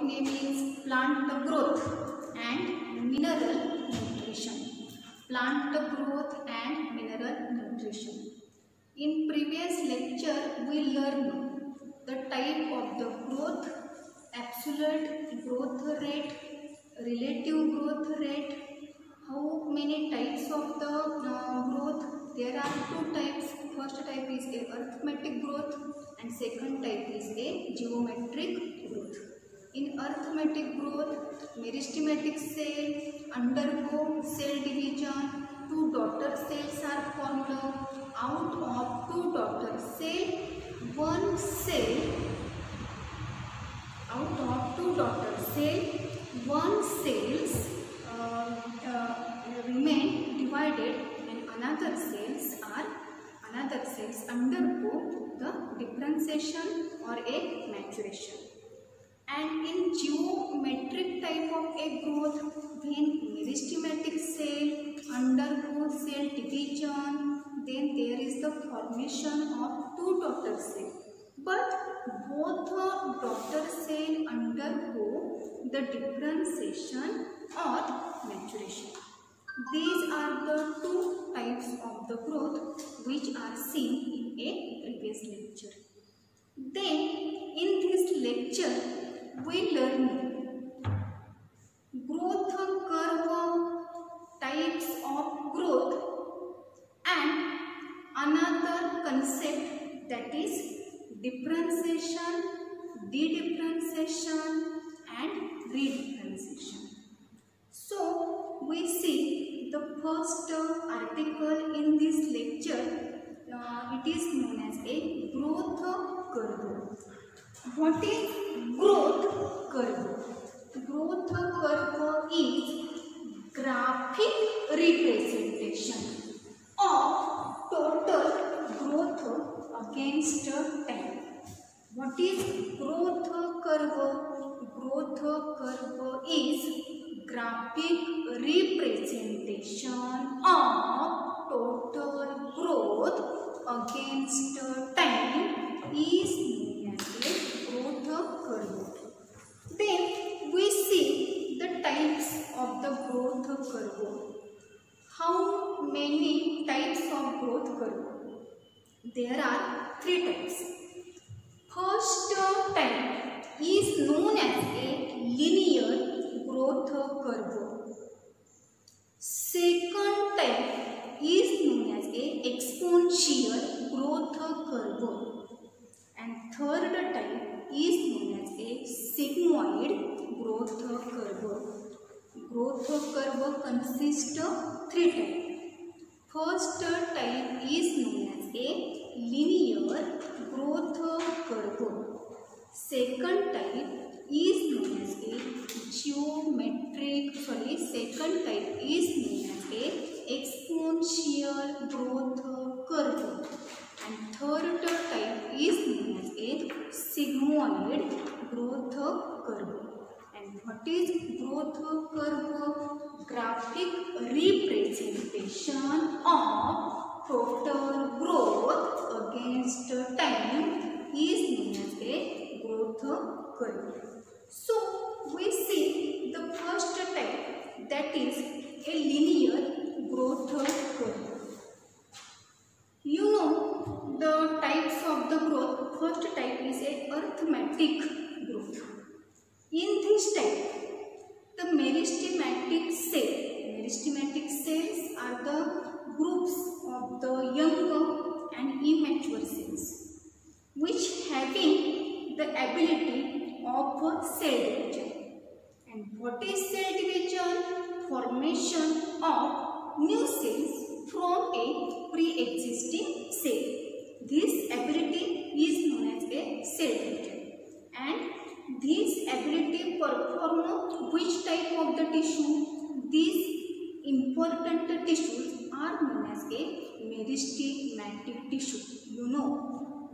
name is plant growth and mineral nutrition. Plant growth and mineral nutrition. In previous lecture, we learned the type of the growth, absolute growth rate, relative growth rate, how many types of the growth. There are two types. First type is a arithmetic growth and second type is a geometric growth. In arithmetic growth, meristematic cell undergo cell division. Two daughter cells are formed. Out of two daughter cell, one cell, out of two daughter cell, one cells remain divided and another cells undergo the differentiation or a maturation. And in geometric type of a growth, when meristematic cell undergo cell division, then there is the formation of two daughter cells. But both the daughter cells undergo the differentiation or maturation. These are the two types of the growth which are seen in a previous lecture. Then in this lecture we learn growth curve, types of growth and another concept, that is differentiation, de-differentiation and redifferentiation. So we see the first article in this lecture. It is known as a growth curve. What is growth curve? Growth curve is graphic representation of total growth against time. What is growth curve? Growth curve is graphic representation of total growth against time is known as a growth curve. Then we see the types of the growth curve. How many types of growth curve? There are three types. First type is known as a linear growth curve. Second type is known as a exponential growth curve. And third type is known as a sigmoid growth curve. Growth curve consists of three types. First type is known as a linear growth curve. Second type is known as a second type is known as a exponential growth curve. And third type is known as a sigmoid growth curve. And what is growth curve? Graphic representation of total growth against time is known as a growth curve. So we see the first type, that is a linear growth curve. You know the types of the growth. First type is a arithmetic growth. In this type, the meristematic cells are the groups of the young and immature cells which having the ability of cell division. And what is cell division? Formation of new cells from a pre-existing cell. This ability is known as a cell division. And this ability perform which type of the tissue? These important tissues are known as a meristematic tissue. You know,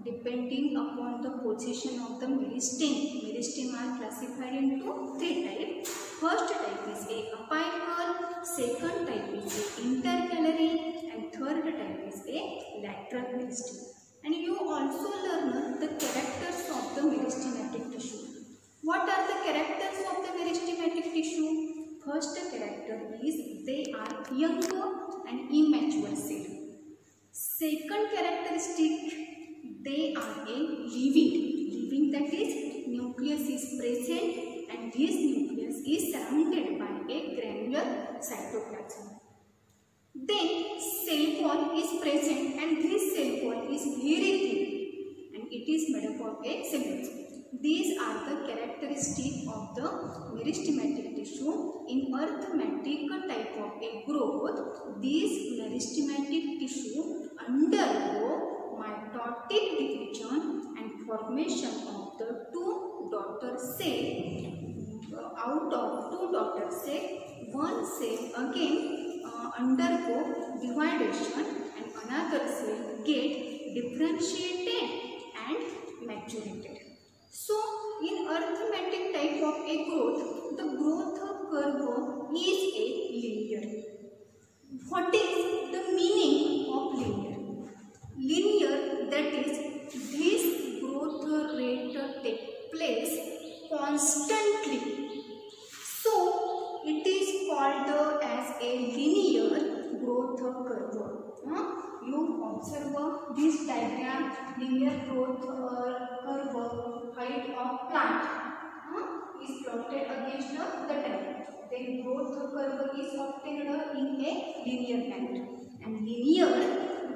depending upon the position of the meristem are classified into three types. First type is a apical, second type is a intercalary, and third type is a lateral meristem. And you also learn the characters of the meristematic tissue. What are the characters character is they are younger and immature cell. Second characteristic, they are a living, that is nucleus is present and this nucleus is surrounded by a granular cytoplasm. Then cell wall is present and this cell wall is very thin and it is made up of a cellulose. These are the characteristics of the meristematic tissue. In arithmetic type of a growth, these meristematic tissue undergo mitotic division and formation of the two daughter cells. Out of two daughter cells, one cell again undergo dividation and another cell get differentiated and maturated. So, in arithmetic type of a growth, the growth curve is a linear. What is the meaning of linear? Linear, that is, this growth rate takes place constantly. So, it is called as a linear growth curve. You observe this diagram, linear growth curve, height of plant is plotted against the time. Then growth curve is obtained in a linear manner. And linear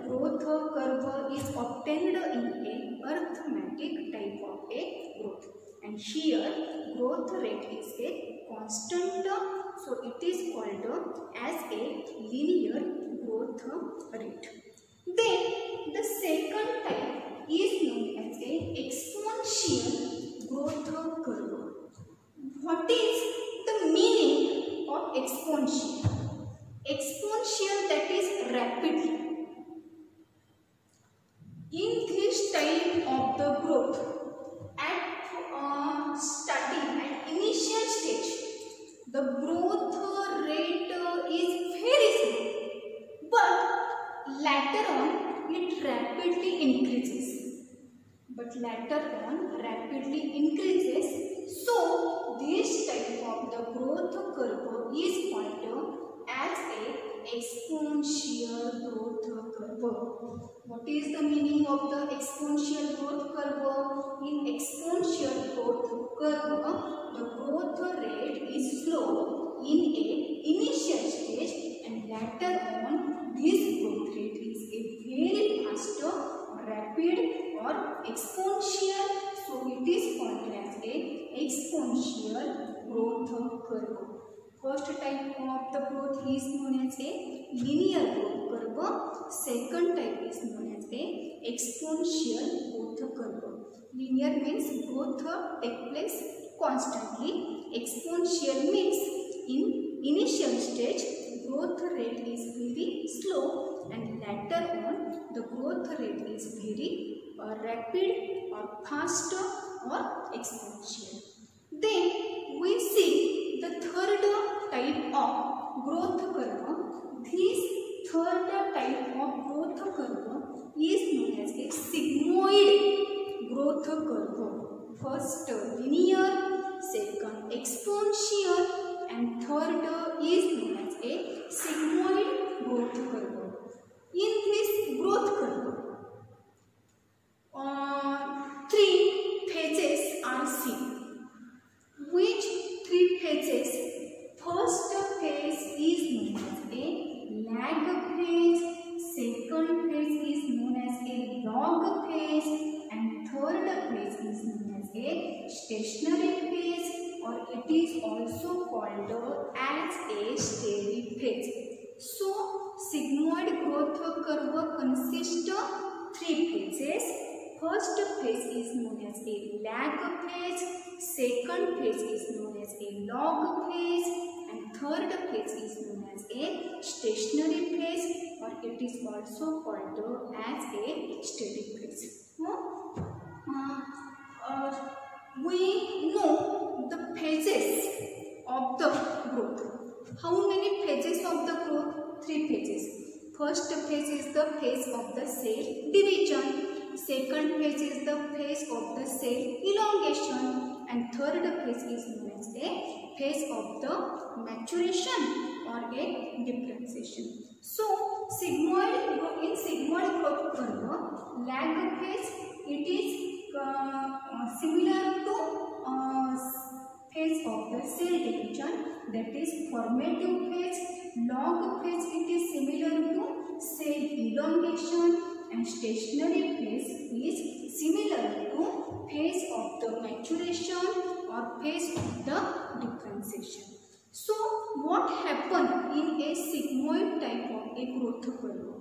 growth curve is obtained in a arithmetic type of a growth. And here growth rate is a constant, so it is called as a linear growth rate. Then the second type is known as a exponential growth curve. What is the meaning of exponential? Exponential, that is rapidly. In this type of the growth, at initial stage, the growth rate is very slow, but later on it rapidly increases. So this type of the growth curve is called as a exponential growth curve. What is the meaning of the exponential growth curve? In exponential growth curve, the growth rate is slow in a initial stage and later on this growth rate is a very fast, rapid or exponential. So it is called as a exponential growth curve. First type of the growth is known as a linear growth curve. Second type is known as a exponential growth curve. Linear means growth takes place constantly. Exponential means in initial stage growth rate is very slow and later on the growth rate is very rapid or fast or exponential. Then we see the third type of growth curve. This third type of growth curve is known as a sigmoid growth curve. First linear, second exponential, and third is known as a sigmoid growth curve. In this growth curve, three phases are seen. Which three phases? First phase is known as a lag phase, second phase is known as a log phase, and third phase is known as a stationary phase, or it is also called as a steady phase. So, sigmoid growth curve consists of three phases. First phase is known as a lag phase, second phase is known as a log phase, and third phase is known as a stationary phase, or it is also called as a steady phase. We know the phases of the growth. How many phases of the growth? Three phases. First phase is the phase of the cell division. Second phase is the phase of the cell elongation, and third phase is known as a phase of the maturation or a differentiation. So in sigmoid growth curve, lag phase, it is similar to phase of the cell division, that is formative phase. Log phase, it is similar to cell elongation, and stationary phase is similar to phase of the maturation or phase of the differentiation. So what happens in a sigmoid type of a growth curve?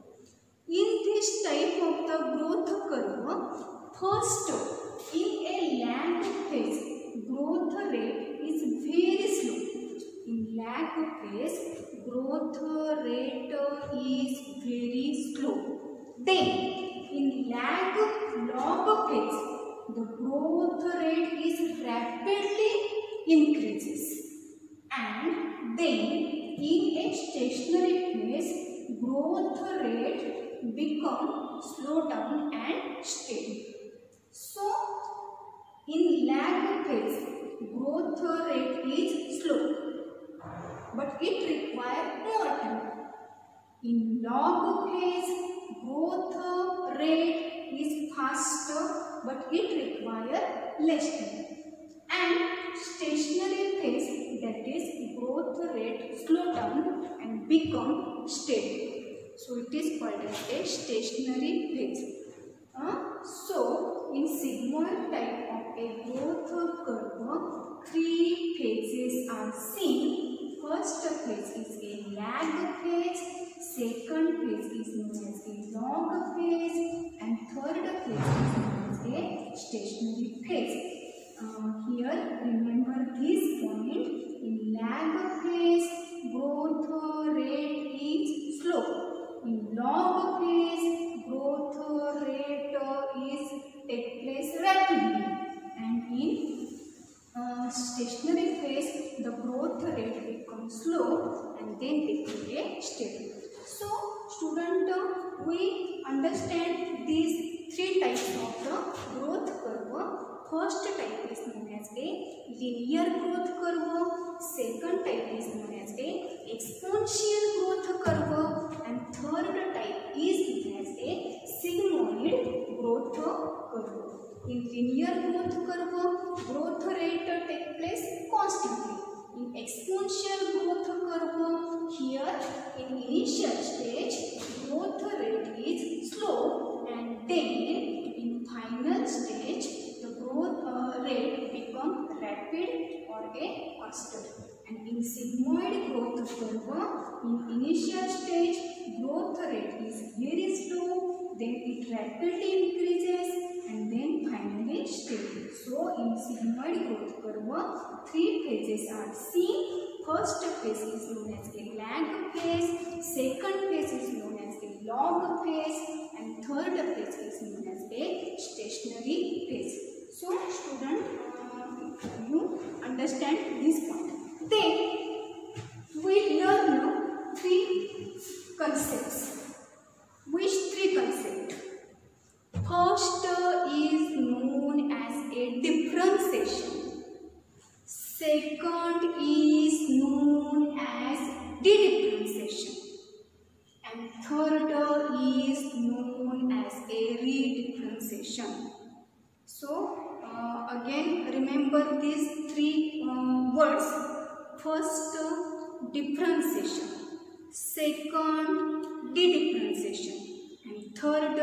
In this type of the growth curve, first in a lag phase, growth rate is very slow. In lag phase, growth rate is very slow. Then in log phase, the growth rate is rapidly increases. And then in a stationary phase, growth rate become slow down and steady. So in lag phase, growth rate is slow, but it requires more time. In log phase, growth rate is faster, but it requires less time. And stationary phase, that is growth rate slow down and become steady. So it is called as a stationary phase. So in sigmoid type of a growth curve, three phases are seen. First phase is a lag phase, second phase is known as a log phase, and third phase is known as a stationary phase. Here remember this point: in lag phase, growth rate is slow. In log phase, growth rate is take place rapidly, and in stationary phase, the growth rate becomes slow and then becomes steady. So student, we understand these three types of the growth curve. First type is known as a linear growth curve, second type is known as a exponential growth curve, and third type is known as a sigmoid growth curve. In linear growth curve, growth rate takes place constantly. In exponential growth curve, here in initial stage, growth rate is slow, and then in final stage, the growth rate becomes rapid or a faster. And in sigmoid growth curve, in initial stage, growth rate is very slow, then it rapidly increases, and then finally steady. So in sigmoid growth curve, three phases are seen. First phase is known as a lag phase, second phase is known as a log phase, and third phase is known as a stationary phase. So student, you understand this point. Then we learn three concepts. Which three concepts? First is known as a differentiation. Second is known as dedifferentiation. And third is known as a redifferentiation. So again remember these three words. First, differentiation. Second, dedifferentiation. And third,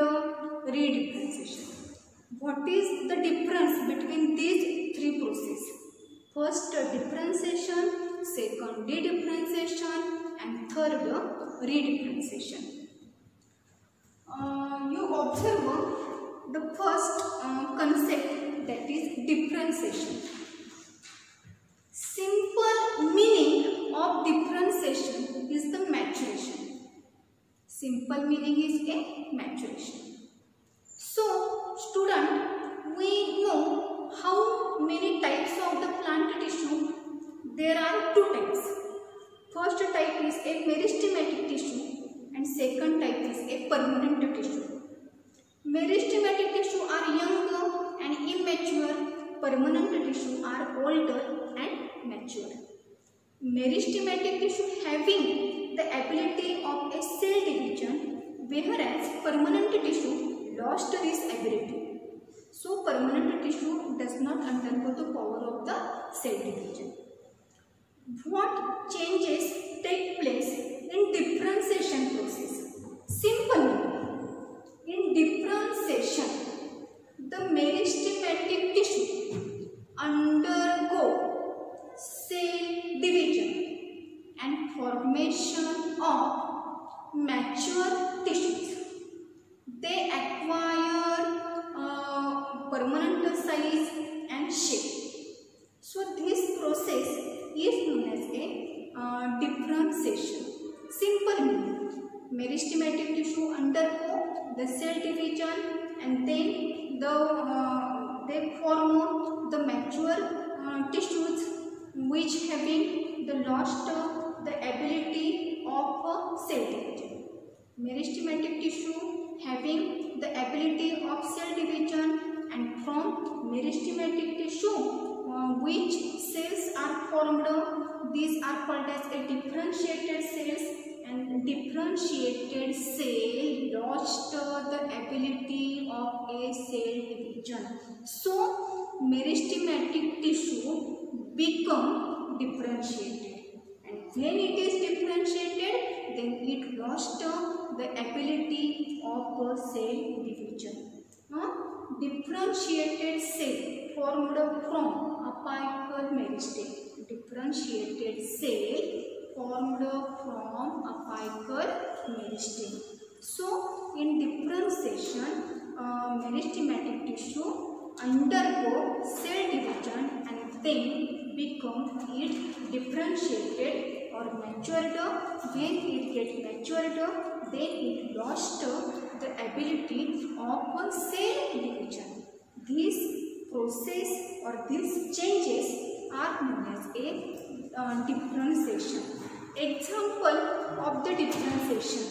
redifferentiation. What is the difference between these three processes? First, differentiation, second, dedifferentiation, and third, redifferentiation. You observe the first concept, that is differentiation. Simple meaning of differentiation is the maturation. Simple meaning is a maturation. So student, we know how many types of the plant tissue. There are two types. First type is a meristematic tissue and second type is a permanent tissue. Meristematic tissue are young and immature. Permanent tissue are older and mature. Meristematic tissue having the ability of a cell division, whereas permanent tissue lost this ability. So permanent tissue does not undergo the power of the cell division. What changes take place in differentiation process? Simple. In differentiation, the meristematic tissue undergo cell division and formation of mature tissues. They acquire permanent size and shape. So this process is known as a differentiation. Simple meaning: meristematic tissue undergo the cell division and then they form the mature tissues which having the lost the ability of cell division. Meristematic tissue having the ability of cell division, and from meristematic tissue which cells are formed, these are called as a differentiated cells, and differentiated cell lost the ability of a cell division. So meristematic tissue become differentiated, and when it is differentiated, then it lost the ability of a cell division. Differentiated cell formed from apical meristem. Differentiated cell formed from apical meristem. So in differentiation, meristematic tissue undergo cell division and then become it differentiated or matured. When it gets matured, then it lost the ability of a cell division. This process or these changes are known as a differentiation. Example of the differentiation.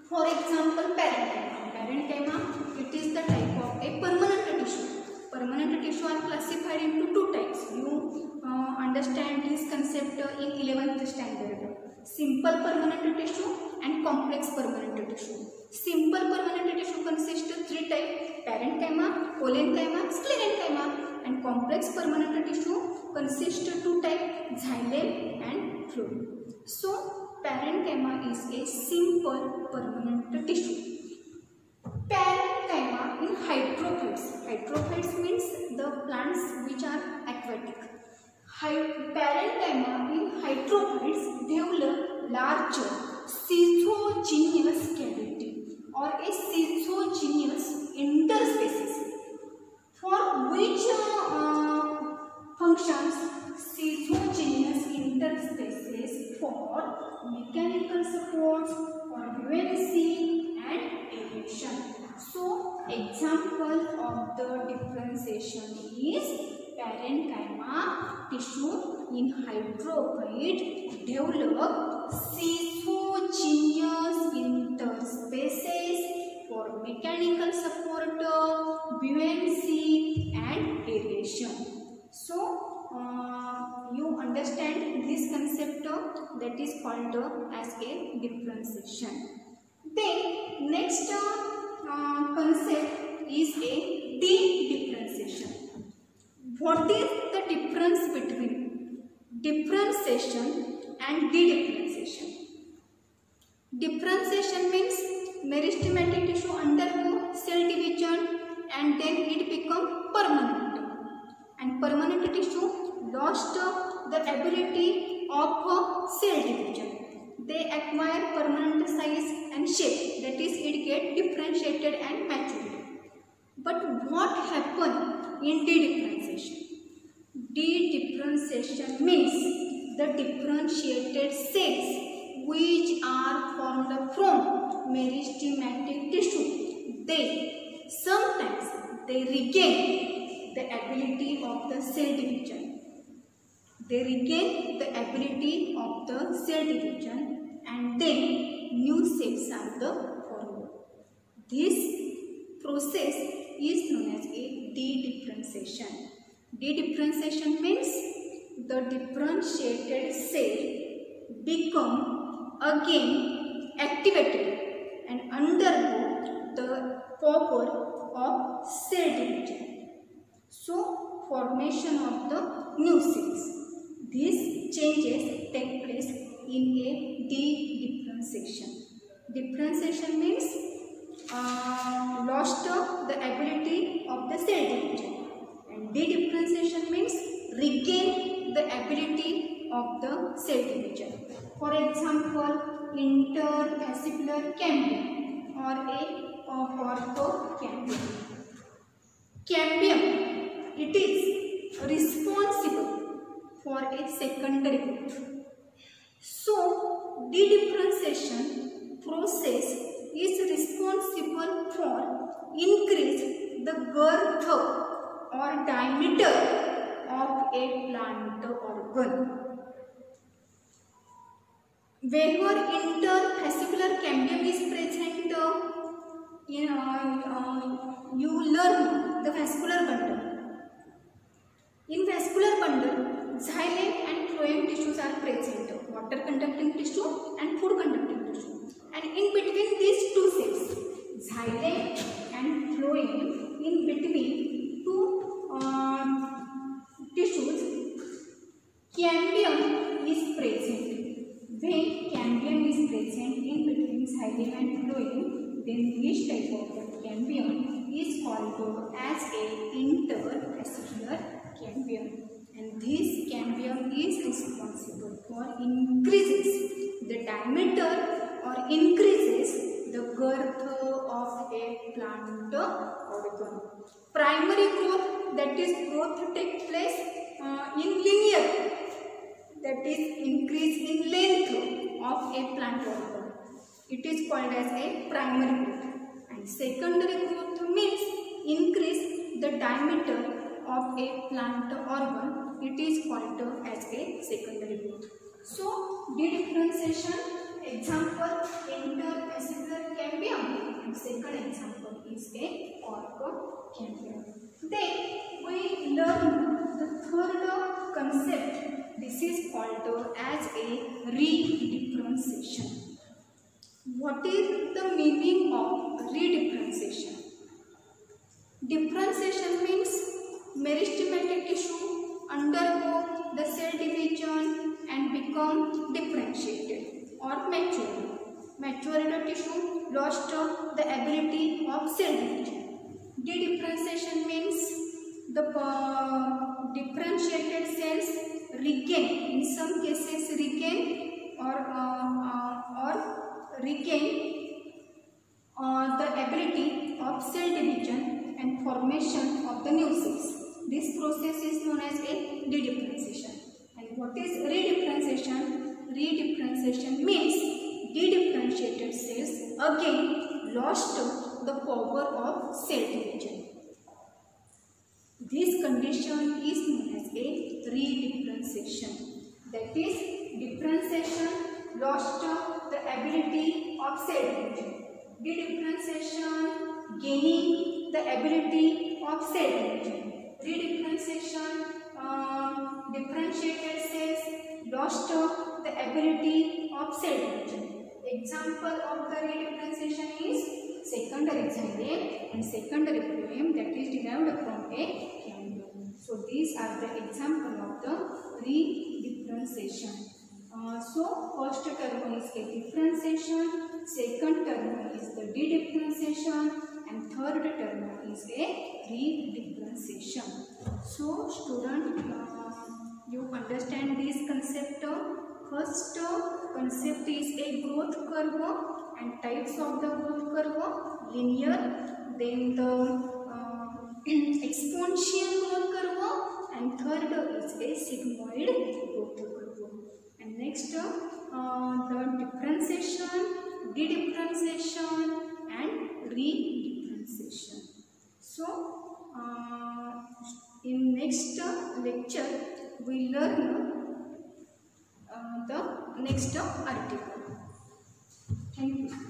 For example, parenchyma. Parenchyma, it is the type of a permanent tissue. Permanent tissue are classified into two types. You understand this concept in 11th standard. Simple permanent tissue and complex permanent tissue. Simple permanent tissue consists of three types: parenchyma, parenchyma, sclerenchyma. And complex permanent tissue consists of two types: xylem and phloem. So parenchyma is a simple permanent tissue. Parenchyma in hydrophytes. Hydrophytes means the plants which are aquatic. Parenchyma in hydrophytes develop larger schizogenous cavity or a schizogenous interspaces. For which functions schizogenous interspaces? For mechanical supports, for buoyancy and aeration. So example of the differentiation is parenchyma tissue in hydrophyte develop schizogenous interspaces for mechanical support, buoyancy and aeration. So you understand this concept that is called as a differentiation. Then next concept is a de-differentiation. What is the difference between differentiation and de-differentiation? Differentiation means meristematic tissue undergo cell division and then it become permanent, and permanent tissue lost the ability of cell division. They acquire permanent size and shape, that is it get differentiated and matured. But what happen in de-differentiation? De-differentiation means the differentiated cells which are formed from meristematic tissue, sometimes they regain the ability of the cell division. They regain the ability of the cell division and then new cells are formed. This process is known as a de-differentiation. De-differentiation means the differentiated cell become again activated and undergo the power of cell division. So, formation of the new cells. These changes take place in a de-differentiation. Differentiation means lost the ability of the cell division, and de-differentiation means regain the ability of the cell division. For example, interfascicular cambium or a orthocambium. Cambium, it is responsible for a secondary growth. So, de-differentiation process is responsible for increase the girth or diameter of a plant organ. Wherever interfascicular cambium is present, you learn the vascular bundle. In vascular bundle, xylem and phloem tissues are present, water conducting tissue and food conducting tissue. And in between these two cells, xylem and phloem, in between two tissues, cambium is present. When cambium is present in between xylem and phloem, then this type of cambium is called as a interfascicular cambium. And this cambium is responsible for increases the diameter or increases the girth of a plant organ. Primary growth, that is growth takes place in linear, that is increase in length of a plant organ. It is called as a primary growth. And secondary growth means increase the diameter of a plant organ. It is called as a secondary growth. So, de-differentiation, example interfascicular cambium, and second example is a orthocambium. Then we learn the third concept. This is called as a redifferentiation. What is the meaning of redifferentiation? Differentiation means meristematic tissue undergo the cell division and become differentiated or mature. Matured tissue lost the ability of cell division. De-differentiation means the differentiated cells regain, in some cases regain or regain the ability of cell division and formation of the new cells. This process is known as a de-differentiation. And what is redifferentiation? Redifferentiation means de-differentiated cells again lost the power of cell division. This condition is known as a redifferentiation. That is, differentiation lost the ability of cell division. De-differentiation gaining the ability of cell division. Redifferentiation, differentiated cells lost the ability of cell division. Example of the redifferentiation is secondary xylem and secondary phloem, that is derived from a cambium. So these are the example of the redifferentiation. So first term is a differentiation, second term is the de-differentiation, and third term is a redifferentiation. So student, you understand this concept. First concept is a growth curve and types of the growth curve: linear, then the exponential growth curve, and third is a sigmoid growth curve. And next the differentiation, de-differentiation, and redifferentiation. So in next lecture we learn the next article. Thank you.